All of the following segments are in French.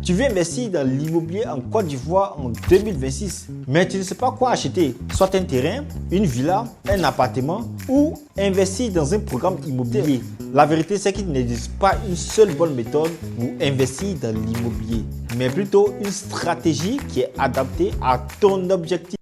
Tu veux investir dans l'immobilier en Côte d'Ivoire en 2026, mais tu ne sais pas quoi acheter, soit un terrain, une villa, un appartement ou investir dans un programme immobilier. La vérité, c'est qu'il n'existe pas une seule bonne méthode pour investir dans l'immobilier, mais plutôt une stratégie qui est adaptée à ton objectif.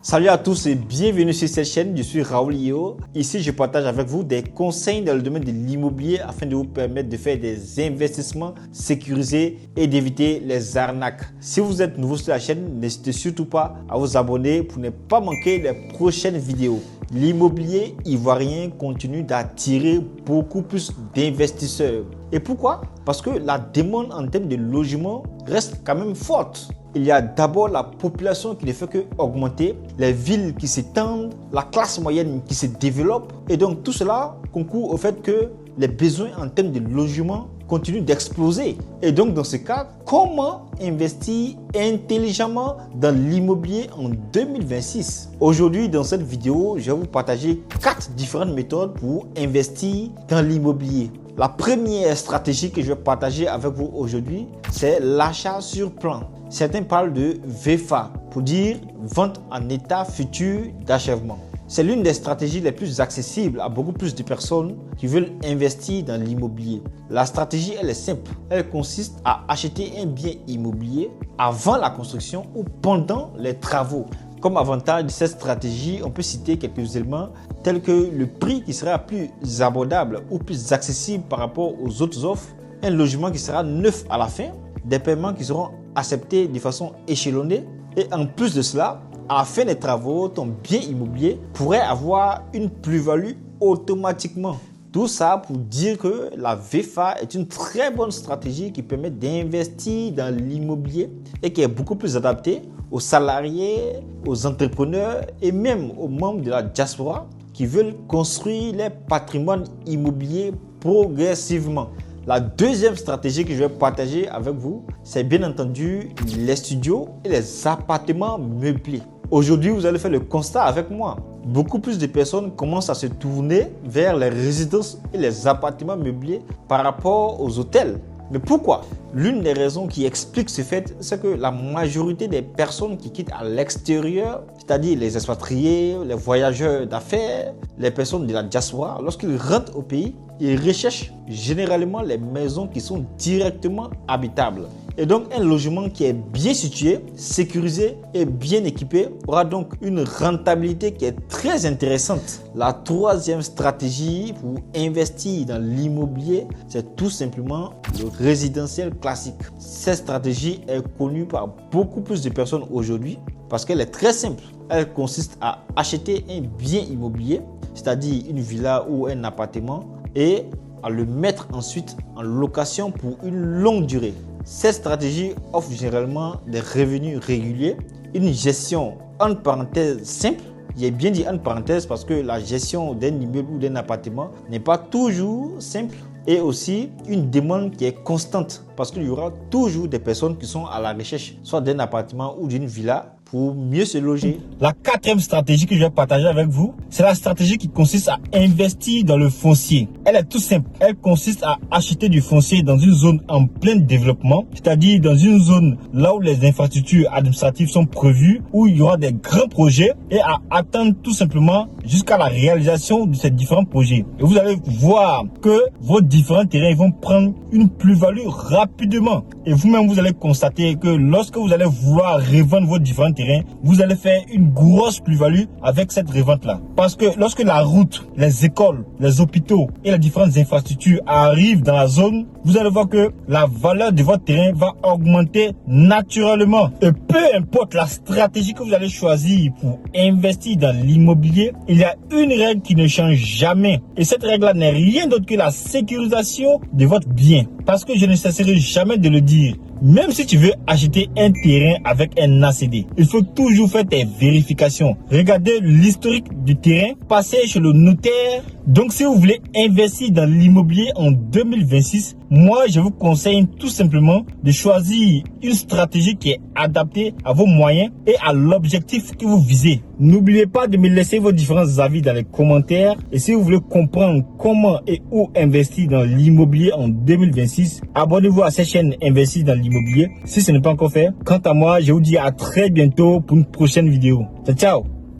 Salut à tous et bienvenue sur cette chaîne, je suis Raoul Io. Ici, je partage avec vous des conseils dans le domaine de l'immobilier afin de vous permettre de faire des investissements sécurisés et d'éviter les arnaques. Si vous êtes nouveau sur la chaîne, n'hésitez surtout pas à vous abonner pour ne pas manquer les prochaines vidéos. L'immobilier ivoirien continue d'attirer beaucoup plus d'investisseurs. Et pourquoi? Parce que la demande en termes de logement reste quand même forte. Il y a d'abord la population qui ne fait que augmenter, les villes qui s'étendent, la classe moyenne qui se développe. Et donc tout cela concourt au fait que les besoins en termes de logement continuent d'exploser. Et donc dans ce cas, comment investir intelligemment dans l'immobilier en 2026? Aujourd'hui, dans cette vidéo, je vais vous partager 4 différentes méthodes pour investir dans l'immobilier. La première stratégie que je vais partager avec vous aujourd'hui, c'est l'achat sur plan. Certains parlent de VFA, pour dire vente en état futur d'achèvement. C'est l'une des stratégies les plus accessibles à beaucoup plus de personnes qui veulent investir dans l'immobilier. La stratégie, elle est simple. Elle consiste à acheter un bien immobilier avant la construction ou pendant les travaux. Comme avantage de cette stratégie, on peut citer quelques éléments tels que le prix qui sera plus abordable ou plus accessible par rapport aux autres offres, un logement qui sera neuf à la fin, des paiements qui seront acceptés de façon échelonnée et en plus de cela, à la fin des travaux, ton bien immobilier pourrait avoir une plus-value automatiquement. Tout ça pour dire que la VFA est une très bonne stratégie qui permet d'investir dans l'immobilier et qui est beaucoup plus adaptée aux salariés, aux entrepreneurs et même aux membres de la diaspora qui veulent construire leur patrimoine immobilier progressivement. La deuxième stratégie que je vais partager avec vous, c'est bien entendu les studios et les appartements meublés. Aujourd'hui, vous allez faire le constat avec moi. Beaucoup plus de personnes commencent à se tourner vers les résidences et les appartements meublés par rapport aux hôtels. Mais pourquoi? L'une des raisons qui explique ce fait, c'est que la majorité des personnes qui quittent à l'extérieur, c'est-à-dire les expatriés, les voyageurs d'affaires, les personnes de la diaspora, lorsqu'ils rentrent au pays, ils recherchent généralement les maisons qui sont directement habitables. Et donc, un logement qui est bien situé, sécurisé et bien équipé aura donc une rentabilité qui est très intéressante. La troisième stratégie pour investir dans l'immobilier, c'est tout simplement le résidentiel classique. Cette stratégie est connue par beaucoup plus de personnes aujourd'hui parce qu'elle est très simple. Elle consiste à acheter un bien immobilier, c'est-à-dire une villa ou un appartement, et à le mettre ensuite en location pour une longue durée. Cette stratégie offre généralement des revenus réguliers, une gestion entre parenthèses simple. J'ai bien dit entre parenthèses parce que la gestion d'un immeuble ou d'un appartement n'est pas toujours simple, et aussi une demande qui est constante parce qu'il y aura toujours des personnes qui sont à la recherche soit d'un appartement ou d'une villa pour mieux se loger. La quatrième stratégie que je vais partager avec vous, c'est la stratégie qui consiste à investir dans le foncier. Elle est tout simple. Elle consiste à acheter du foncier dans une zone en plein développement, c'est-à-dire dans une zone là où les infrastructures administratives sont prévues, où il y aura des grands projets, et à attendre tout simplement jusqu'à la réalisation de ces différents projets. Et vous allez voir que vos différents terrains vont prendre une plus-value rapidement. Et vous-même, vous allez constater que lorsque vous allez vouloir revendre vos différents terrains, vous allez faire une grosse plus-value avec cette revente-là. Parce que lorsque la route, les écoles, les hôpitaux et les différentes infrastructures arrivent dans la zone, vous allez voir que la valeur de votre terrain va augmenter naturellement. Et peu importe la stratégie que vous allez choisir pour investir dans l'immobilier, il y a une règle qui ne change jamais. Et cette règle-là n'est rien d'autre que la sécurisation de votre bien. Parce que je ne cesserai jamais de le dire, Même si tu veux acheter un terrain avec un ACD, il faut toujours faire tes vérifications. Regardez l'historique du terrain, passer chez le notaire. Donc si vous voulez investir dans l'immobilier en 2026, moi je vous conseille tout simplement de choisir une stratégie qui est adaptée à vos moyens et à l'objectif que vous visez. N'oubliez pas de me laisser vos différents avis dans les commentaires. Et si vous voulez comprendre comment et où investir dans l'immobilier en 2026, abonnez-vous à cette chaîne Investir dans l'immobilier si ce n'est pas encore fait. Quant à moi, je vous dis à très bientôt pour une prochaine vidéo. Ciao, ciao!